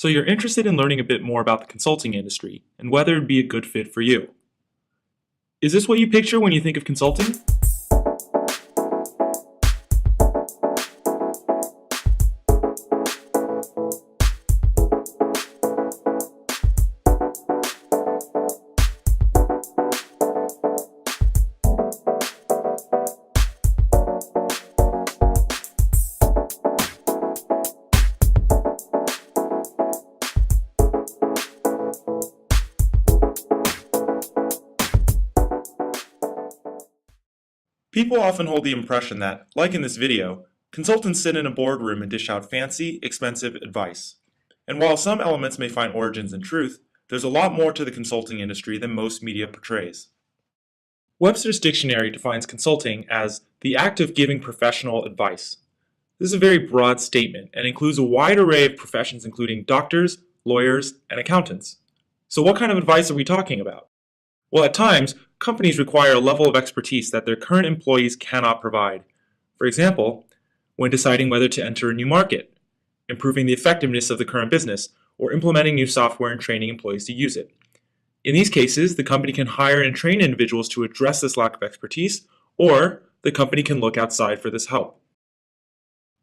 So you're interested in learning a bit more about the consulting industry and whether it'd be a good fit for you. Is this what you picture when you think of consulting? People often hold the impression that, like in this video, consultants sit in a boardroom and dish out fancy, expensive advice. And while some elements may find origins in truth, there's a lot more to the consulting industry than most media portrays. Webster's dictionary defines consulting as the act of giving professional advice. This is a very broad statement and includes a wide array of professions including doctors, lawyers, and accountants. So what kind of advice are we talking about? Well, at times, companies require a level of expertise that their current employees cannot provide. For example, when deciding whether to enter a new market, improving the effectiveness of the current business, or implementing new software and training employees to use it. In these cases, the company can hire and train individuals to address this lack of expertise, or the company can look outside for this help.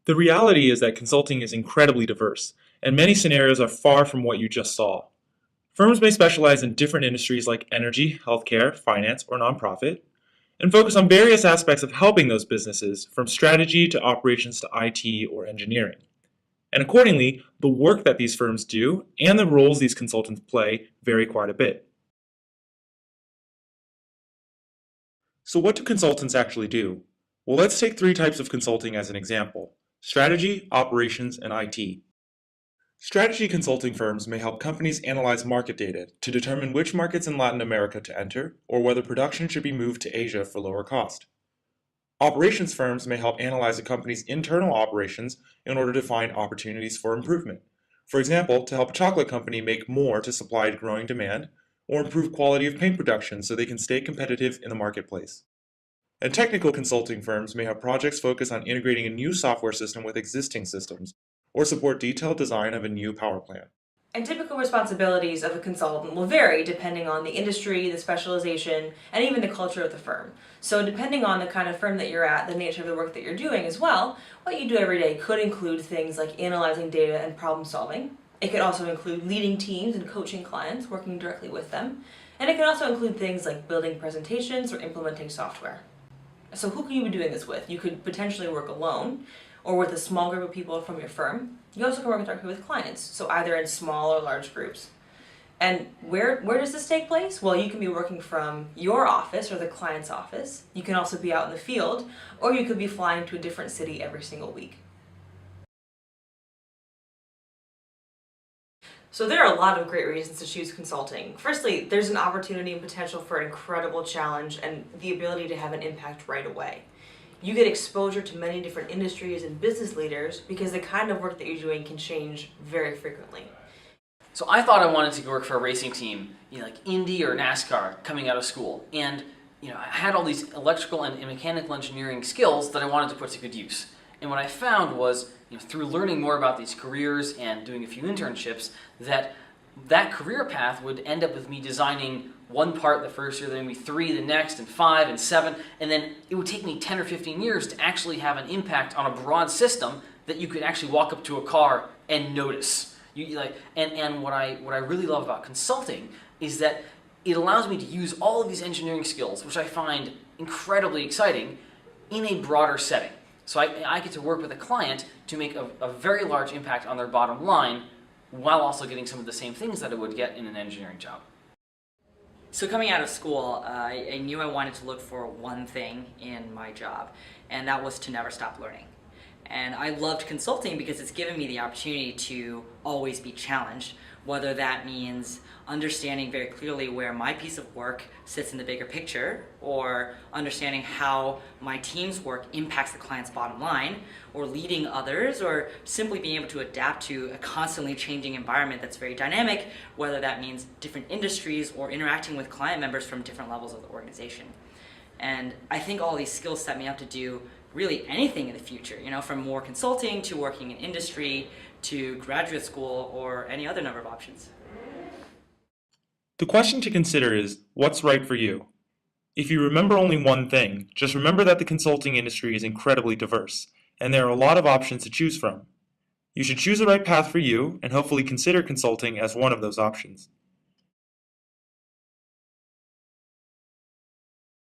The reality is that consulting is incredibly diverse, and many scenarios are far from what you just saw. Firms may specialize in different industries like energy, healthcare, finance, or nonprofit, and focus on various aspects of helping those businesses, from strategy to operations to IT or engineering. And accordingly, the work that these firms do and the roles these consultants play vary quite a bit. So what do consultants actually do? Well, let's take three types of consulting as an example: strategy, operations, and IT. Strategy consulting firms may help companies analyze market data to determine which markets in Latin America to enter or whether production should be moved to Asia for lower cost. Operations firms may help analyze a company's internal operations in order to find opportunities for improvement. For example, to help a chocolate company make more to supply growing demand, or improve quality of paint production so they can stay competitive in the marketplace. And technical consulting firms may have projects focused on integrating a new software system with existing systems, or support detailed design of a new power plant. And typical responsibilities of a consultant will vary depending on the industry, the specialization, and even the culture of the firm. So depending on the kind of firm that you're at, the nature of the work that you're doing as well, what you do every day could include things like analyzing data and problem solving. It could also include leading teams and coaching clients, working directly with them. And it can also include things like building presentations or implementing software. So who can you be doing this with? You could potentially work alone, or with a small group of people from your firm. You also can work directly with clients, so either in small or large groups. And where does this take place? Well, you can be working from your office or the client's office. You can also be out in the field, or you could be flying to a different city every single week. So there are a lot of great reasons to choose consulting. Firstly, there's an opportunity and potential for an incredible challenge and the ability to have an impact right away. You get exposure to many different industries and business leaders because the kind of work that you're doing can change very frequently. So I thought I wanted to work for a racing team, like Indy or NASCAR, coming out of school. And I had all these electrical and mechanical engineering skills that I wanted to put to good use. And what I found was, through learning more about these careers and doing a few internships, that career path would end up with me designing one part the first year, then maybe 3 the next, and 5 and 7, and then it would take me 10 or 15 years to actually have an impact on a broad system that you could actually walk up to a car and notice. And what I really love about consulting is that it allows me to use all of these engineering skills, which I find incredibly exciting, in a broader setting. So I get to work with a client to make a very large impact on their bottom line, while also getting some of the same things that I would get in an engineering job. So coming out of school, I knew I wanted to look for one thing in my job, and that was to never stop learning. And I loved consulting because it's given me the opportunity to always be challenged, whether that means understanding very clearly where my piece of work sits in the bigger picture, or understanding how my team's work impacts the client's bottom line, or leading others, or simply being able to adapt to a constantly changing environment that's very dynamic, whether that means different industries or interacting with client members from different levels of the organization. And I think all these skills set me up to do really anything in the future, from more consulting to working in industry to graduate school or any other number of options. The question to consider is, what's right for you? If you remember only one thing, just remember that the consulting industry is incredibly diverse, and there are a lot of options to choose from. You should choose the right path for you, and hopefully consider consulting as one of those options.